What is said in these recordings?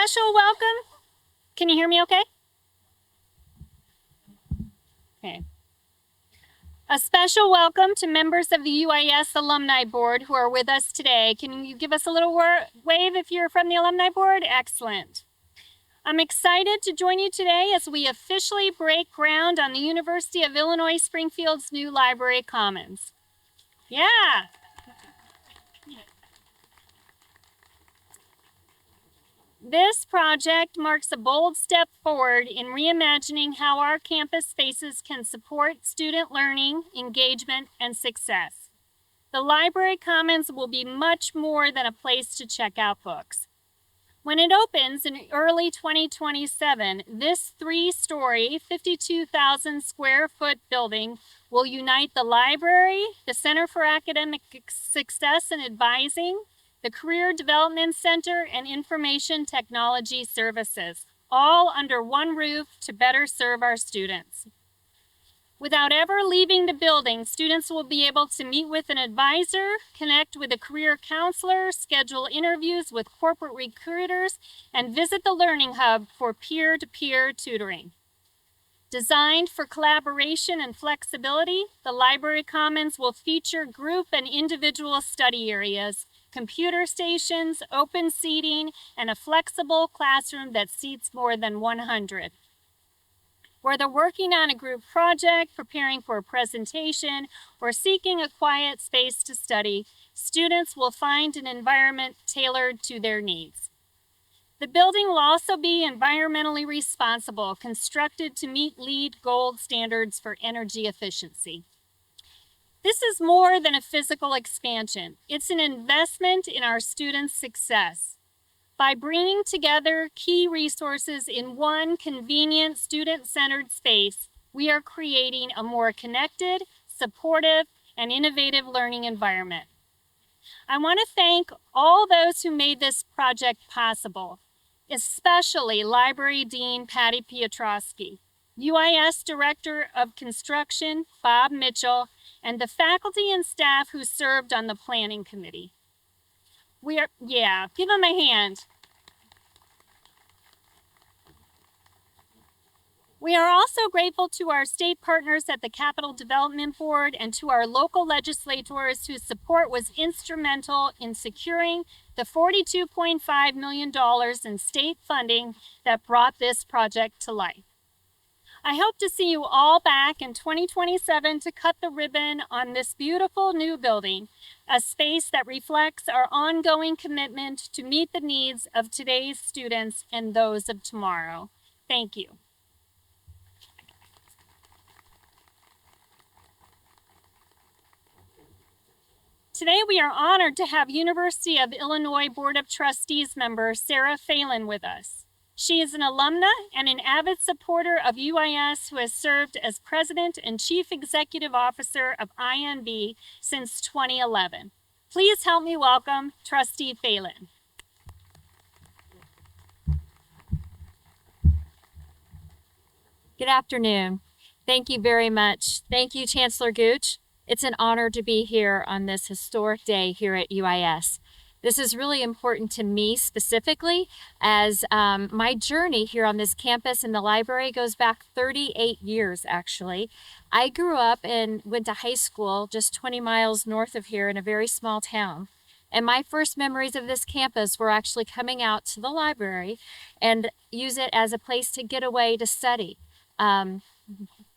special welcome. Can you hear me okay? Okay. A special welcome to members of the UIS Alumni Board who are with us today. Can you give us a little wave if you're from the Alumni Board? Excellent. I'm excited to join you today as we officially break ground on the University of Illinois Springfield's new Library Commons. Yeah. This project marks a bold step forward in reimagining how our campus spaces can support student learning, engagement, and success. The Library Commons will be much more than a place to check out books. When it opens in early 2027, this 3-story, 52,000 square foot building will unite the library, the Center for Academic Success and Advising, the Career Development Center, and Information Technology Services, all under one roof to better serve our students. Without ever leaving the building, students will be able to meet with an advisor, connect with a career counselor, schedule interviews with corporate recruiters, and visit the Learning Hub for peer-to-peer tutoring. Designed for collaboration and flexibility, the Library Commons will feature group and individual study areas, computer stations, open seating, and a flexible classroom that seats more than 100. Whether working on a group project, preparing for a presentation, or seeking a quiet space to study, students will find an environment tailored to their needs. The building will also be environmentally responsible, constructed to meet LEED Gold standards for energy efficiency. This is more than a physical expansion. It's an investment in our students' success. By bringing together key resources in one convenient, student-centered space, we are creating a more connected, supportive, and innovative learning environment. I want to thank all those who made this project possible, especially Library Dean Patty Piotrowski, UIS Director of Construction Bob Mitchell, and the faculty and staff who served on the planning committee. Give them a hand. We are also grateful to our state partners at the Capital Development Board and to our local legislators whose support was instrumental in securing the $42.5 million in state funding that brought this project to life. I hope to see you all back in 2027 to cut the ribbon on this beautiful new building, a space that reflects our ongoing commitment to meet the needs of today's students and those of tomorrow. Thank you. Today we are honored to have University of Illinois Board of Trustees member Sarah Phelan with us. She is an alumna and an avid supporter of UIS who has served as President and Chief Executive Officer of INB since 2011. Please help me welcome Trustee Phelan. Good afternoon. Thank you very much. Thank you, Chancellor Gooch. It's an honor to be here on this historic day here at UIS. This is really important to me specifically as my journey here on this campus in the library goes back 38 years, actually. I grew up and went to high school just 20 miles north of here in a very small town. And my first memories of this campus were actually coming out to the library and use it as a place to get away to study.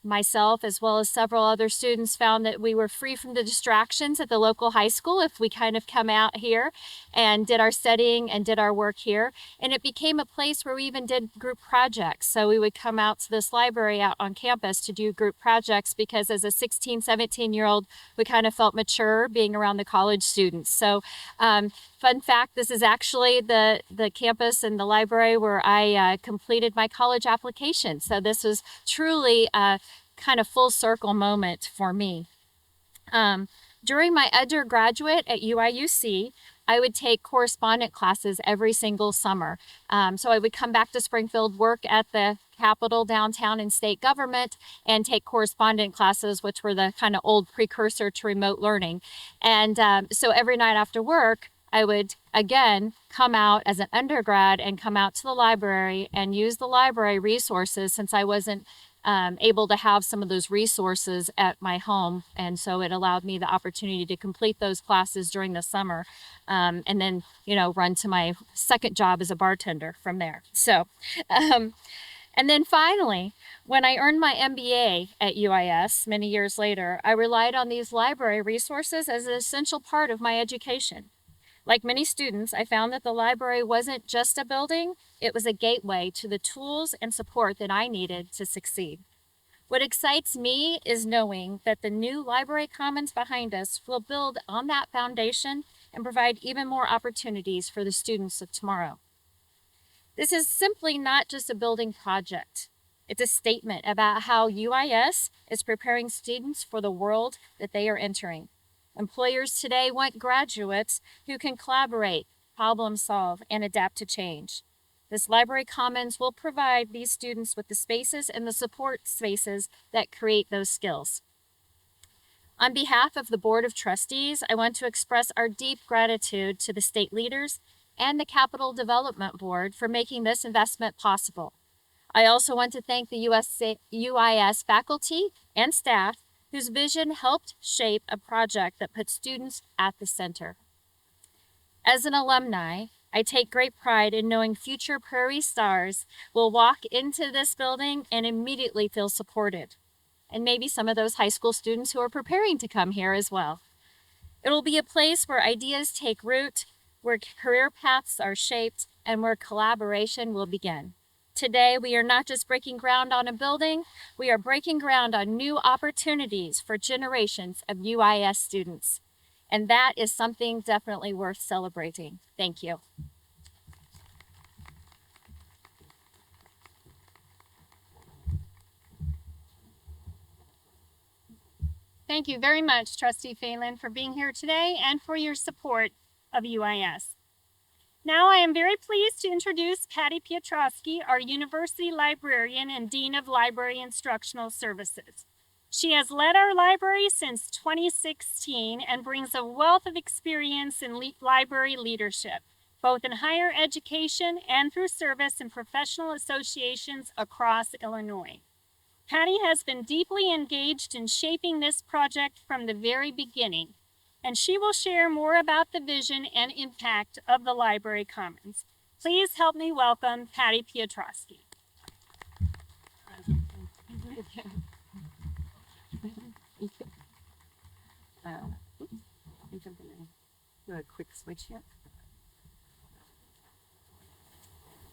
Myself, as well as several other students, found that we were free from the distractions at the local high school if we kind of come out here and did our studying and did our work here. And it became a place where we even did group projects. So we would come out to this library out on campus to do group projects because as a 16, 17-year-old, we kind of felt mature being around the college students. So fun fact, this is actually the campus and the library where I completed my college application. So this was truly kind of full circle moment for me. During my undergraduate at UIUC, I would take correspondent classes every single summer. So I would come back to Springfield, work at the Capitol downtown in state government, and take correspondent classes, which were the kind of old precursor to remote learning. And so every night after work, I would again come out as an undergrad and come out to the library and use the library resources, since I wasn't able to have some of those resources at my home. And so it allowed me the opportunity to complete those classes during the summer, and then, run to my second job as a bartender from there. So, and then finally, when I earned my MBA at UIS many years later, I relied on these library resources as an essential part of my education. Like many students, I found that the library wasn't just a building, it was a gateway to the tools and support that I needed to succeed. What excites me is knowing that the new library commons behind us will build on that foundation and provide even more opportunities for the students of tomorrow. This is simply not just a building project. It's a statement about how UIS is preparing students for the world that they are entering. Employers today want graduates who can collaborate, problem solve, and adapt to change. This library commons will provide these students with the spaces and the support spaces that create those skills. On behalf of the Board of Trustees, I want to express our deep gratitude to the state leaders and the Capital Development Board for making this investment possible. I also want to thank the UIS faculty and staff whose vision helped shape a project that puts students at the center. As an alumni, I take great pride in knowing future Prairie Stars will walk into this building and immediately feel supported, and maybe some of those high school students who are preparing to come here as well. It will be a place where ideas take root, where career paths are shaped, and where collaboration will begin. Today, we are not just breaking ground on a building, we are breaking ground on new opportunities for generations of UIS students. And that is something definitely worth celebrating. Thank you. Thank you very much, Trustee Phelan, for being here today and for your support of UIS. Now I am very pleased to introduce Patty Piotrowski, our University Librarian and Dean of Library Instructional Services. She has led our library since 2016 and brings a wealth of experience in library leadership, both in higher education and through service in professional associations across Illinois. Patty has been deeply engaged in shaping this project from the very beginning, and she will share more about the vision and impact of the Library Commons. Please help me welcome Patty Piotrowski. Do a quick switch here.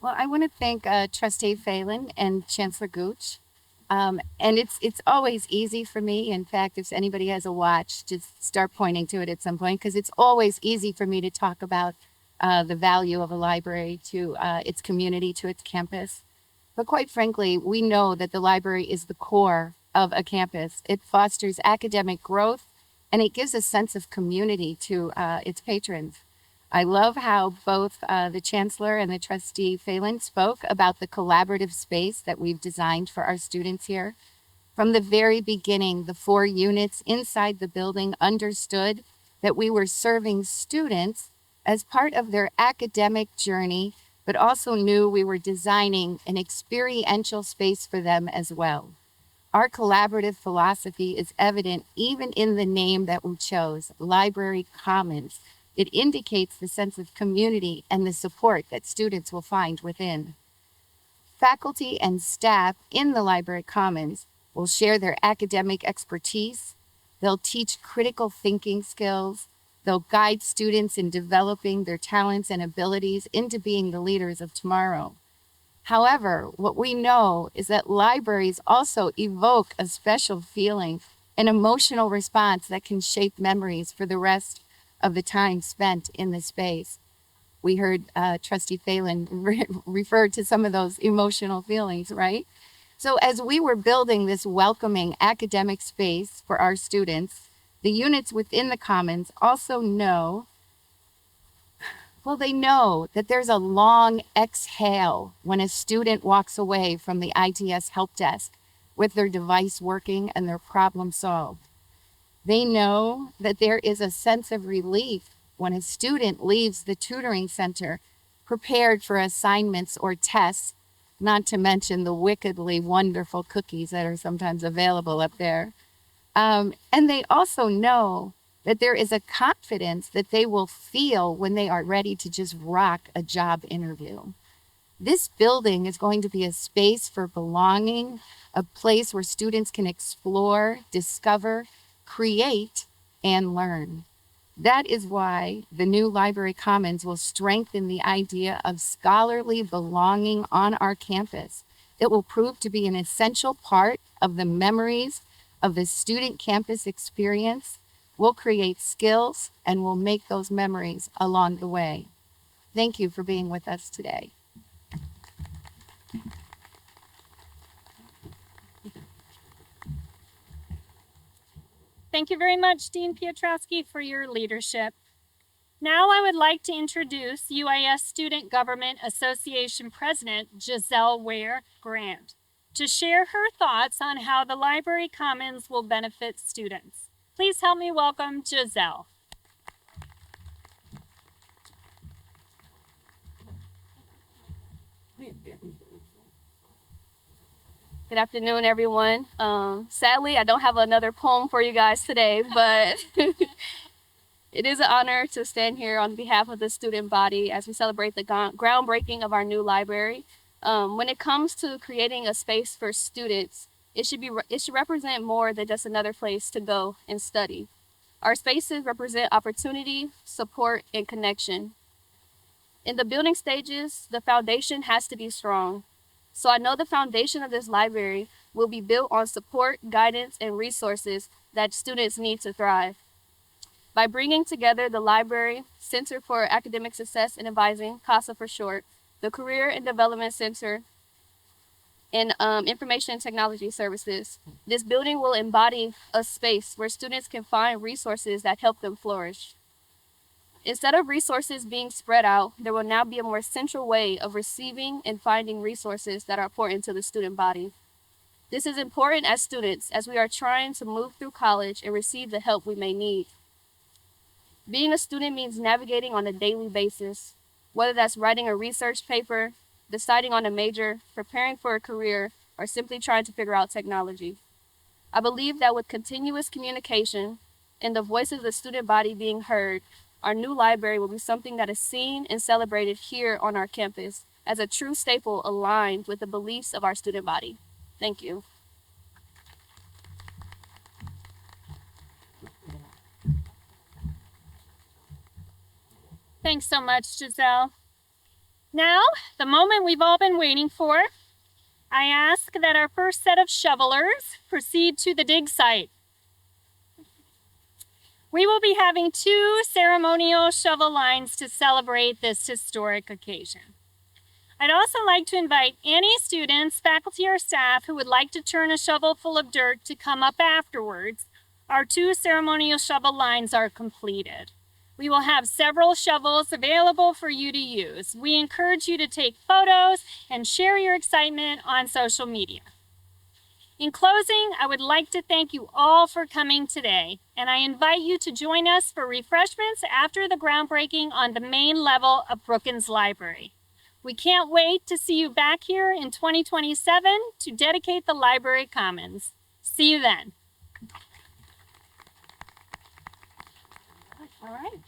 Well, I want to thank Trustee Phelan and Chancellor Gooch. And it's always easy for me. In fact, if anybody has a watch, just start pointing to it at some point, because it's always easy for me to talk about the value of a library to its community, to its campus. But quite frankly, we know that the library is the core of a campus. It fosters academic growth, and it gives a sense of community to its patrons. I love how both the Chancellor and the Trustee Phelan spoke about the collaborative space that we've designed for our students here. From the very beginning, the 4 units inside the building understood that we were serving students as part of their academic journey, but also knew we were designing an experiential space for them as well. Our collaborative philosophy is evident even in the name that we chose, Library Commons. It indicates the sense of community and the support that students will find within. Faculty and staff in the Library Commons will share their academic expertise. They'll teach critical thinking skills. They'll guide students in developing their talents and abilities into being the leaders of tomorrow. However, what we know is that libraries also evoke a special feeling, an emotional response that can shape memories for the rest of the time spent in the space. We heard Trustee Phelan refer to some of those emotional feelings, right? So as we were building this welcoming academic space for our students, the units within the Commons also know, well, they know that there's a long exhale when a student walks away from the ITS help desk with their device working and their problem solved. They know that there is a sense of relief when a student leaves the tutoring center prepared for assignments or tests, not to mention the wickedly wonderful cookies that are sometimes available up there. And they also know that there is a confidence that they will feel when they are ready to just rock a job interview. This building is going to be a space for belonging, a place where students can explore, discover, create, and learn. That is why the new Library Commons will strengthen the idea of scholarly belonging on our campus. It will prove to be an essential part of the memories of the student campus experience. We'll create skills and we'll make those memories along the way. Thank you for being with us today. Thank you very much, Dean Piotrowski, for your leadership. Now I would like to introduce UIS Student Government Association President Giselle Ware Grant to share her thoughts on how the Library Commons will benefit students. Please help me welcome Giselle. Good afternoon, everyone. Sadly, I don't have another poem for you guys today, but it is an honor to stand here on behalf of the student body as we celebrate the groundbreaking of our new library. When it comes to creating a space for students, it should represent more than just another place to go and study. Our spaces represent opportunity, support, and connection. In the building stages, the foundation has to be strong. So I know the foundation of this library will be built on support, guidance, and resources that students need to thrive. By bringing together the library, Center for Academic Success and Advising, CASA for short, the Career and Development Center, and Information and Technology Services, this building will embody a space where students can find resources that help them flourish. Instead of resources being spread out, there will now be a more central way of receiving and finding resources that are important to the student body. This is important as students as we are trying to move through college and receive the help we may need. Being a student means navigating on a daily basis, whether that's writing a research paper, deciding on a major, preparing for a career, or simply trying to figure out technology. I believe that with continuous communication and the voices of the student body being heard, our new library will be something that is seen and celebrated here on our campus as a true staple aligned with the beliefs of our student body. Thank you. Thanks so much, Giselle. Now, the moment we've all been waiting for, I ask that our first set of shovelers proceed to the dig site. We will be having 2 ceremonial shovel lines to celebrate this historic occasion. I'd also like to invite any students, faculty, or staff who would like to turn a shovel full of dirt to come up afterwards. Our 2 ceremonial shovel lines are completed. We will have several shovels available for you to use. We encourage you to take photos and share your excitement on social media. In closing, I would like to thank you all for coming today, and I invite you to join us for refreshments after the groundbreaking on the main level of Brookins Library. We can't wait to see you back here in 2027 to dedicate the Library Commons. See you then. All right.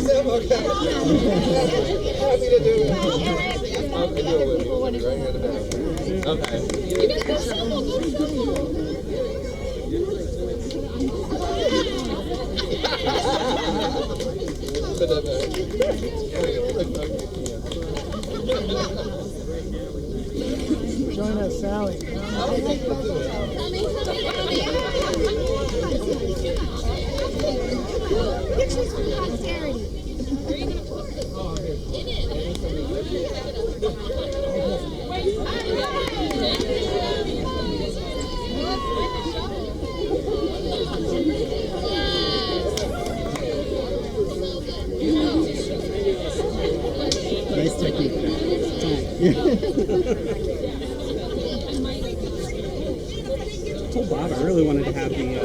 them? Okay. Happy to do it. I'll do it with you. Right here in the back. Okay. Put that back. Join us, Sally. Pictures for posterity. Nice technique. I told Bob I really wanted to have the